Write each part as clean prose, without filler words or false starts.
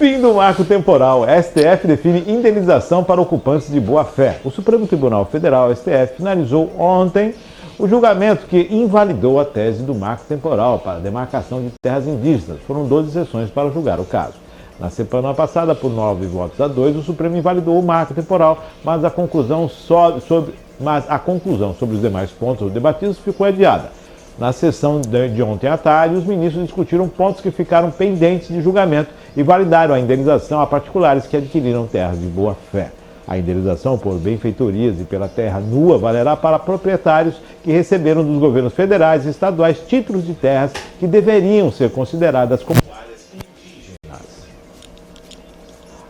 Fim do marco temporal. STF define indenização para ocupantes de boa-fé. O Supremo Tribunal Federal, STF, finalizou ontem o julgamento que invalidou a tese do marco temporal para a demarcação de terras indígenas. Foram 12 sessões para julgar o caso. Na semana passada, por 9 votos a 2, o Supremo invalidou o marco temporal, mas a conclusão sobre os demais pontos debatidos ficou adiada. Na sessão de ontem à tarde, os ministros discutiram pontos que ficaram pendentes de julgamento e validaram a indenização a particulares que adquiriram terras de boa-fé. A indenização por benfeitorias e pela terra nua valerá para proprietários que receberam dos governos federais e estaduais títulos de terras que deveriam ser consideradas como áreas indígenas.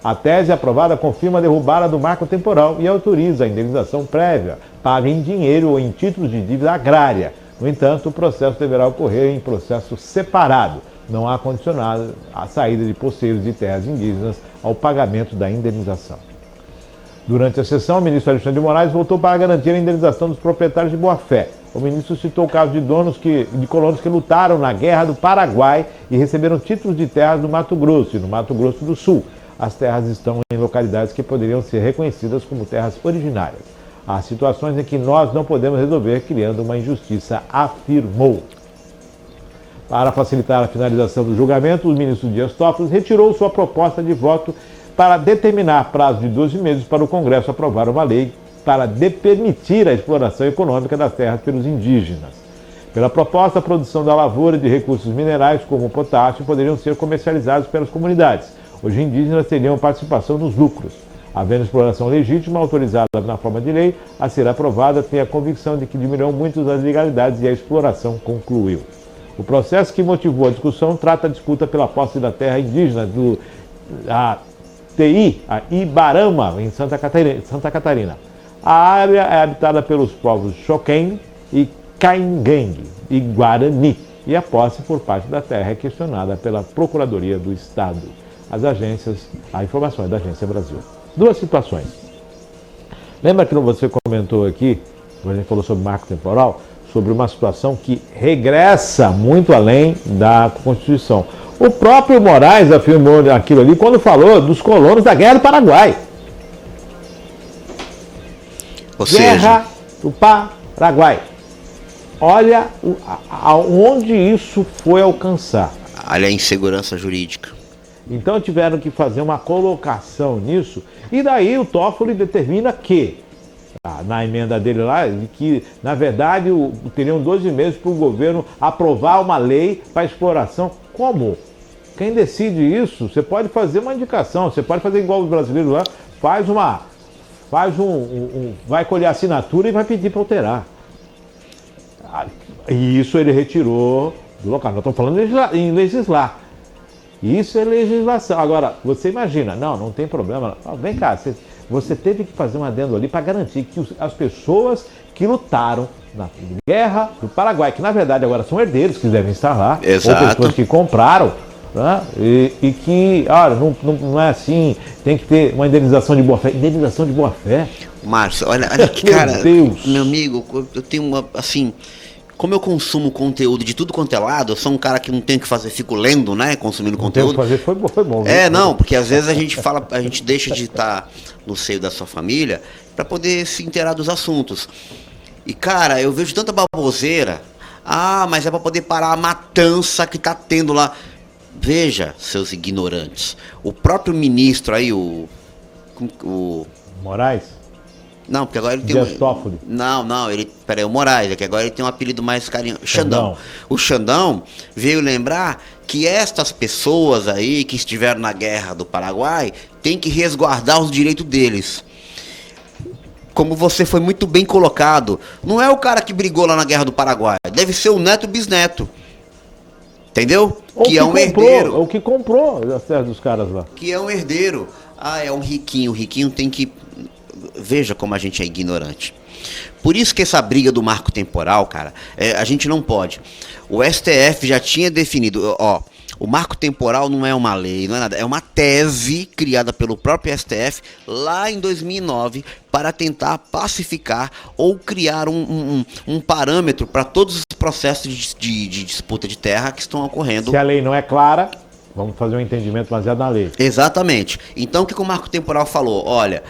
A tese aprovada confirma a derrubada do marco temporal e autoriza a indenização prévia, paga em dinheiro ou em títulos de dívida agrária. No entanto, o processo deverá ocorrer em processo separado. Não há condicionado a saída de posseiros de terras indígenas ao pagamento da indenização. Durante a sessão, o ministro Alexandre de Moraes voltou para garantir a indenização dos proprietários de boa-fé. O ministro citou o caso de colonos que lutaram na Guerra do Paraguai e receberam títulos de terras no Mato Grosso e no Mato Grosso do Sul. As terras estão em localidades que poderiam ser reconhecidas como terras originárias. Há situações em que nós não podemos resolver criando uma injustiça, afirmou. Para facilitar a finalização do julgamento, o ministro Dias Toffoli retirou sua proposta de voto para determinar prazo de 12 meses para o Congresso aprovar uma lei para permitir a exploração econômica das terras pelos indígenas. Pela proposta, a produção da lavoura de recursos minerais, como o potássio, poderiam ser comercializados pelas comunidades. Os indígenas teriam participação nos lucros. Havendo exploração legítima, autorizada na forma de lei, a ser aprovada, tem a convicção de que diminuirão muito as ilegalidades e a exploração concluiu. O processo que motivou a discussão trata a disputa pela posse da terra indígena a Ibarama, em Santa Catarina. A área é habitada pelos povos Xoquém e Cainguengue e Guarani, e a posse por parte da terra é questionada pela Procuradoria do Estado. A informação é da Agência Brasil. Duas situações. Lembra que você comentou aqui, quando a gente falou sobre marco temporal, sobre uma situação que regressa muito além da Constituição. O próprio Moraes afirmou aquilo ali quando falou dos colonos da Guerra do Paraguai. Guerra do Paraguai. Olha aonde isso foi alcançar. Olha a insegurança jurídica. Então tiveram que fazer uma colocação nisso, e daí o Toffoli determina que, na emenda dele lá, que na verdade teriam 12 meses para o governo aprovar uma lei para exploração. Como? Quem decide isso, você pode fazer uma indicação, você pode fazer igual os brasileiros lá, vai colher assinatura e vai pedir para alterar. E isso ele retirou do local. Nós estamos falando em legislar. Isso é legislação. Agora, você imagina, não tem problema. Vem cá, você teve que fazer um adendo ali para garantir que as pessoas que lutaram na Guerra do Paraguai, que na verdade agora são herdeiros que devem estar lá, exato, ou pessoas que compraram, né? E que, olha, não é assim, tem que ter uma indenização de boa-fé. Indenização de boa-fé? Márcio, olha que cara, Deus. Meu amigo, eu tenho uma, assim... Como eu consumo conteúdo de tudo quanto é lado, eu sou um cara que não tem o que fazer, fico lendo, né? Consumindo conteúdo. Fazer foi bom. Não, porque às vezes a gente deixa de estar no seio da sua família para poder se inteirar dos assuntos. E cara, eu vejo tanta baboseira. Mas é para poder parar a matança que tá tendo lá. Veja, seus ignorantes. O próprio ministro aí, o Moraes? Não, porque agora ele tem Toffoli. O Moraes, é que agora ele tem um apelido mais carinhoso. Xandão. O Xandão veio lembrar que estas pessoas aí que estiveram na Guerra do Paraguai têm que resguardar os direitos deles. Como você foi muito bem colocado, não é o cara que brigou lá na Guerra do Paraguai, deve ser o neto bisneto. Entendeu? Que é um herdeiro. O que comprou as terras dos caras lá. Que é um herdeiro. É um riquinho. O riquinho tem que... Veja como a gente é ignorante. Por isso que essa briga do marco temporal, cara, a gente não pode. O STF já tinha definido, o marco temporal não é uma lei, não é nada, é uma tese criada pelo próprio STF lá em 2009 para tentar pacificar ou criar um parâmetro para todos os processos de disputa de terra que estão ocorrendo. Se a lei não é clara... Vamos fazer um entendimento baseado na lei. Exatamente. Então o que o marco temporal falou? Olha,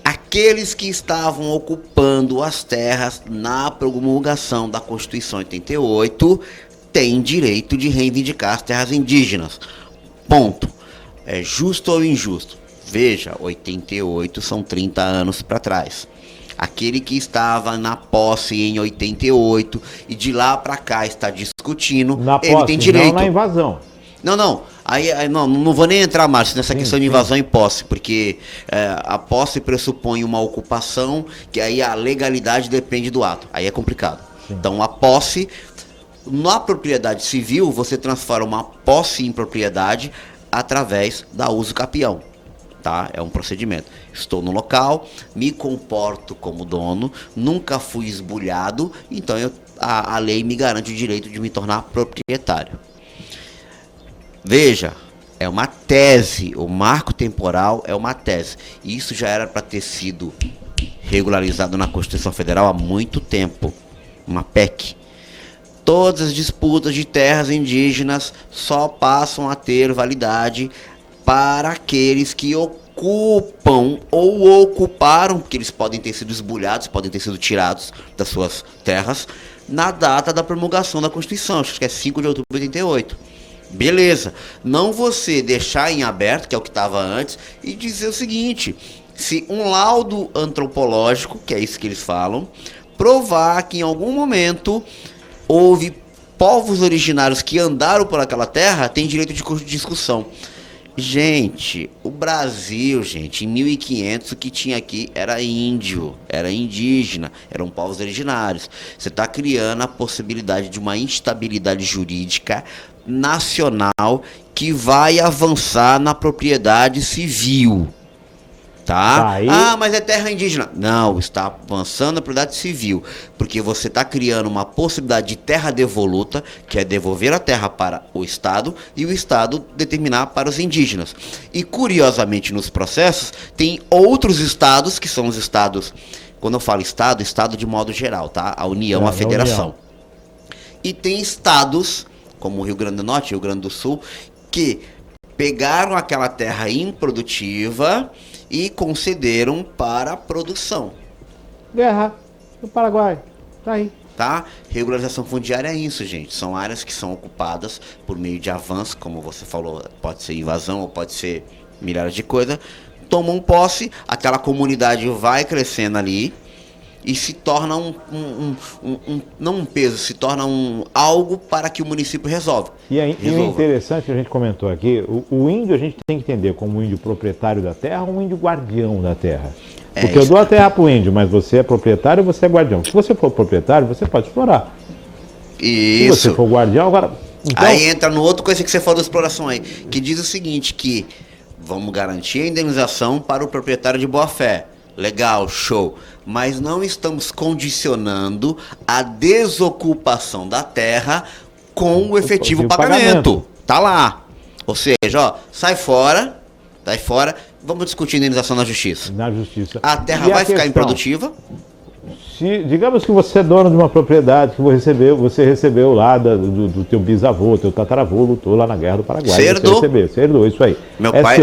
aqueles que estavam ocupando as terras na promulgação da Constituição 88 têm direito de reivindicar as terras indígenas. Ponto. É justo ou injusto? Veja, 88 são 30 anos para trás. Aquele que estava na posse em 88 e de lá para cá está discutindo, Na ele posse, tem direito. não na invasão. Não. Aí não vou nem entrar, Márcio, nessa questão de invasão e posse, porque a posse pressupõe uma ocupação, que aí a legalidade depende do ato. Aí é complicado. Sim. Então a posse, na propriedade civil, você transforma uma posse em propriedade através da uso capião. Tá? É um procedimento. Estou no local, me comporto como dono, nunca fui esbulhado, então a lei me garante o direito de me tornar proprietário. Veja, é uma tese, o marco temporal é uma tese. Isso já era para ter sido regularizado na Constituição Federal há muito tempo, uma PEC. Todas as disputas de terras indígenas só passam a ter validade para aqueles que ocupam ou ocuparam, porque eles podem ter sido esbulhados, podem ter sido tirados das suas terras, na data da promulgação da Constituição, acho que é 5 de outubro de 88. Beleza, não você deixar em aberto, que é o que estava antes, e dizer o seguinte: se um laudo antropológico, que é isso que eles falam, provar que em algum momento houve povos originários que andaram por aquela terra, tem direito de discussão. Gente, o Brasil, gente, em 1500 o que tinha aqui era índio, era indígena, eram povos originários. Você está criando a possibilidade de uma instabilidade jurídica nacional que vai avançar na propriedade civil. Tá? Aí... Ah, mas é terra indígena. Não, está avançando a propriedade civil, porque você está criando uma possibilidade de terra devoluta, que é devolver a terra para o Estado e o Estado determinar para os indígenas. E curiosamente nos processos tem outros estados, que são os estados, quando eu falo estado, estado de modo geral, tá? A União, a Federação. E tem estados, como o Rio Grande do Norte, Rio Grande do Sul, que pegaram aquela terra improdutiva e concederam para a produção. Guerra no Paraguai, tá aí. Tá? Regularização fundiária é isso, gente. São áreas que são ocupadas por meio de avanço, como você falou, pode ser invasão ou pode ser milhares de coisas. Tomam posse, aquela comunidade vai crescendo ali e se torna não um peso, se torna algo para que o município resolva. E é interessante que a gente comentou aqui, o índio a gente tem que entender como um índio proprietário da terra ou um índio guardião da terra. Porque eu dou a terra para o índio, mas você é proprietário e você é guardião. Se você for proprietário, você pode explorar. Isso. Se você for guardião, agora... Então... Aí entra no outro coisa que você falou da exploração aí, que diz o seguinte, que vamos garantir a indenização para o proprietário de boa-fé. Legal, show. Mas não estamos condicionando a desocupação da terra com o efetivo pagamento. Tá lá. Ou seja, ó, sai fora, vamos discutir indenização na justiça. Na justiça. A terra vai ficar improdutiva. Digamos que você é dono de uma propriedade que você recebeu lá do teu bisavô, teu tataravô, lutou lá na Guerra do Paraguai. Você herdou, isso aí. Meu pai...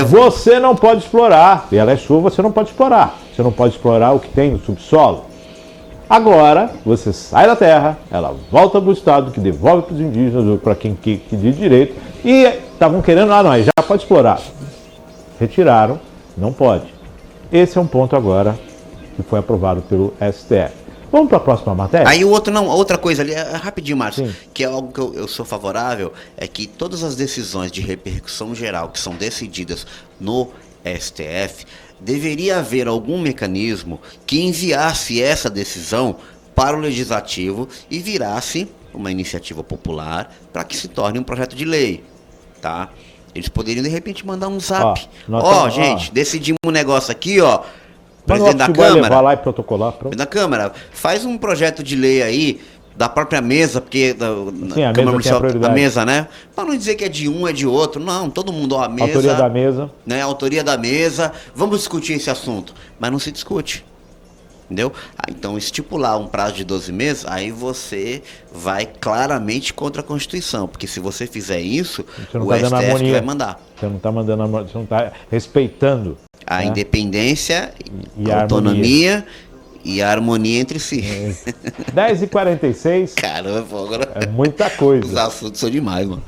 Você não pode explorar, e ela é sua, você não pode explorar. Você não pode explorar o que tem no subsolo. Agora, você sai da terra, ela volta para o Estado, que devolve para os indígenas, ou para quem que diz direito, e estavam querendo, já pode explorar. Retiraram, não pode. Esse é um ponto agora que foi aprovado pelo STF. Vamos para a próxima matéria? Aí outra coisa ali, rapidinho, Márcio, que é algo que eu sou favorável, é que todas as decisões de repercussão geral que são decididas no STF, deveria haver algum mecanismo que enviasse essa decisão para o Legislativo e virasse uma iniciativa popular para que se torne um projeto de lei, tá? Eles poderiam, de repente, mandar um zap. Gente, decidimos um negócio aqui, presidente da Câmara, levar lá e protocolar, presidente da Câmara, faz um projeto de lei aí da própria mesa, porque a Câmara Municipal, a mesa, né? Para não dizer que é de um, é de outro, não, todo mundo, a mesa, autoria da mesa, né? Autoria da mesa, vamos discutir esse assunto, mas não se discute. Entendeu? Então, estipular um prazo de 12 meses, aí você vai claramente contra a Constituição, porque se você fizer isso, o STF que vai mandar. Você não está mandando harmonia, você não está respeitando A independência, e a autonomia e a harmonia entre si. 10h46. Caramba, agora É muita coisa. os assuntos são demais, mano.